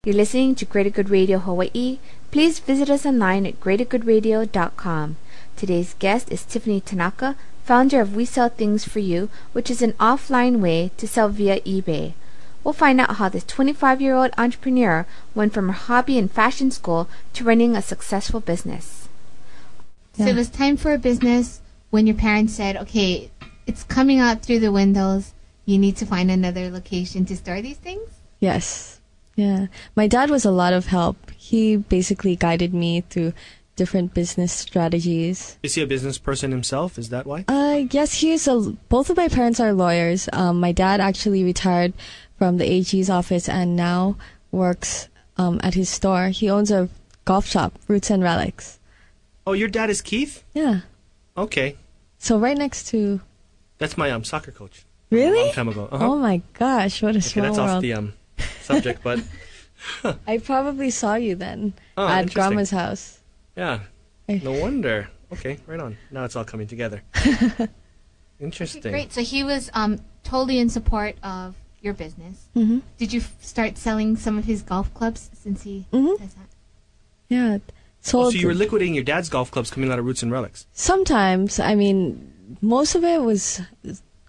You're listening to Greater Good Radio Hawaii. Please visit us online at greatergoodradio.com. Today's guest is Tiffany Tanaka, founder of We Sell Things For You, which is an offline way to sell via eBay. We'll find out how this 25-year-old entrepreneur went from her hobby in fashion school to running a successful business. So it was time for a business when your parents said, okay, it's coming out through the windows. You need to find another location to store these things? Yes. Yeah. My dad was a lot of help. He basically guided me through different business strategies. Is he a business person himself? Is that why? Yes, both of my parents are lawyers. My dad actually retired from the AG's office and now works at his store. He owns a golf shop, Roots and Relics. Oh, your dad is Keith? Yeah. Okay. So right next to... That's my soccer coach. Really? A long time ago. Oh my gosh, what a small that's world. Off the subject, but... I probably saw you then at Grandma's house. Yeah. No wonder. Okay, right on. Now it's all coming together. Interesting. Okay, great. So he was totally in support of your business. Mm-hmm. Did you start selling some of his golf clubs since he does that? Yeah. So you were liquidating your dad's golf clubs coming out of Roots and Relics? Sometimes. I mean, most of it was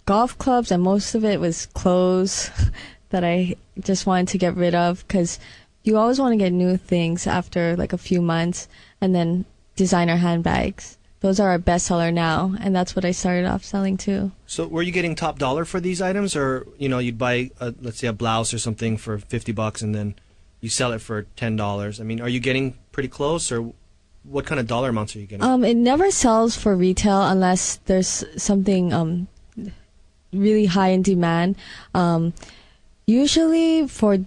golf clubs and most of it was clothes that I just wanted to get rid of because you always want to get new things after like a few months. And then designer handbags. Those are our bestseller now, and that's what I started off selling too. So were you getting top dollar for these items, or you'd buy let's say a blouse or something for $50 and then you sell it for $10? I mean, are you getting pretty close, or what kind of dollar amounts are you getting? It never sells for retail unless there's something really high in demand. Usually for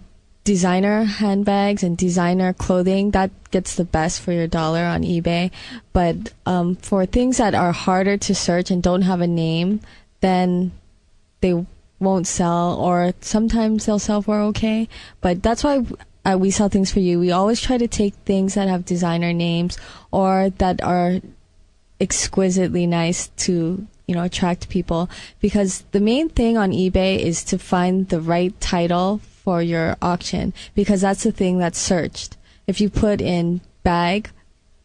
designer handbags and designer clothing, that gets the best for your dollar on eBay. But for things that are harder to search and don't have a name, then they won't sell, or sometimes they'll sell for okay. But that's why We Sell Things For You. We always try to take things that have designer names or that are exquisitely nice to attract people, because the main thing on eBay is to find the right title for your auction, because that's the thing that's searched. If you put in bag,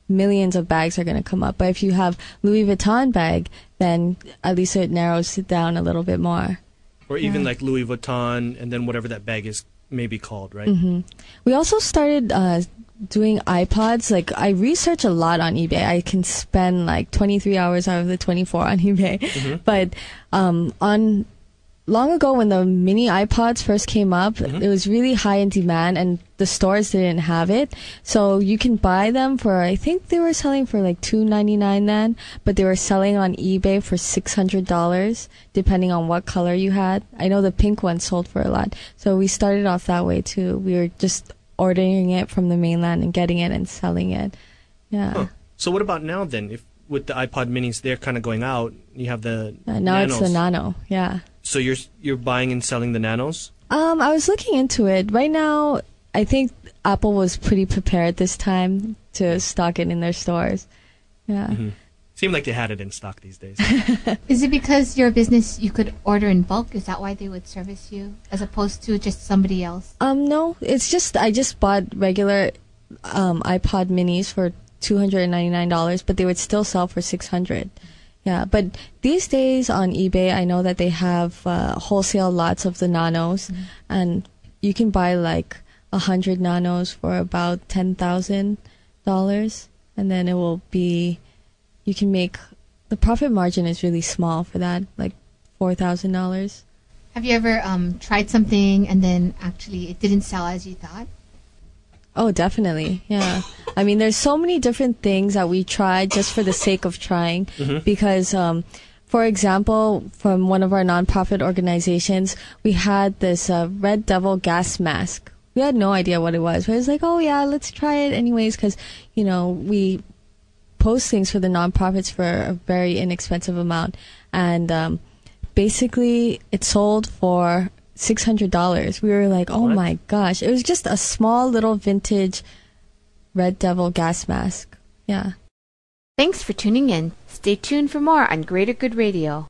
millions of bags are going to come up. But if you have Louis Vuitton bag, then at least it narrows it down a little bit more. Or even like Louis Vuitton and then whatever that bag is maybe called, right? Mm-hmm. We also started doing iPods. Like, I research a lot on eBay. I can spend like 23 hours out of the 24 on eBay. Mm-hmm. But long ago when the mini iPods first came up, it was really high in demand and the stores didn't have it. So you can buy them for, I think they were selling for like $2.99 then, but they were selling on eBay for $600 depending on what color you had. I know the pink one sold for a lot. So we started off that way too. We were just ordering it from the mainland and getting it and selling it. Yeah. Huh. So what about now then? If with the iPod minis, they're kind of going out, you have the now nanos. It's the nano, yeah. So you're buying and selling the nanos? I was looking into it. Right now, I think Apple was pretty prepared this time to stock it in their stores. Yeah. Mm-hmm. Seemed like they had it in stock these days. Is it because your business you could order in bulk? Is that why they would service you as opposed to just somebody else? No, it's just I just bought regular iPod minis for $299, but they would still sell for $600. Yeah, but these days on eBay, I know that they have wholesale lots of the nanos, and you can buy like 100 nanos for about $10,000, and then it will be, you can make, the profit margin is really small for that, like $4,000. Have you ever tried something and then actually it didn't sell as you thought? Oh, definitely. Yeah. I mean, there's so many different things that we tried just for the sake of trying. Because, for example, from one of our nonprofit organizations, we had this Red Devil gas mask. We had no idea what it was. But it was like, oh, yeah, let's try it anyways, because, we post things for the nonprofits for a very inexpensive amount. And basically, it sold for $600. We were like, oh my gosh. It was just a small little vintage Red Devil gas mask. Yeah. Thanks for tuning in. Stay tuned for more on Greater Good Radio.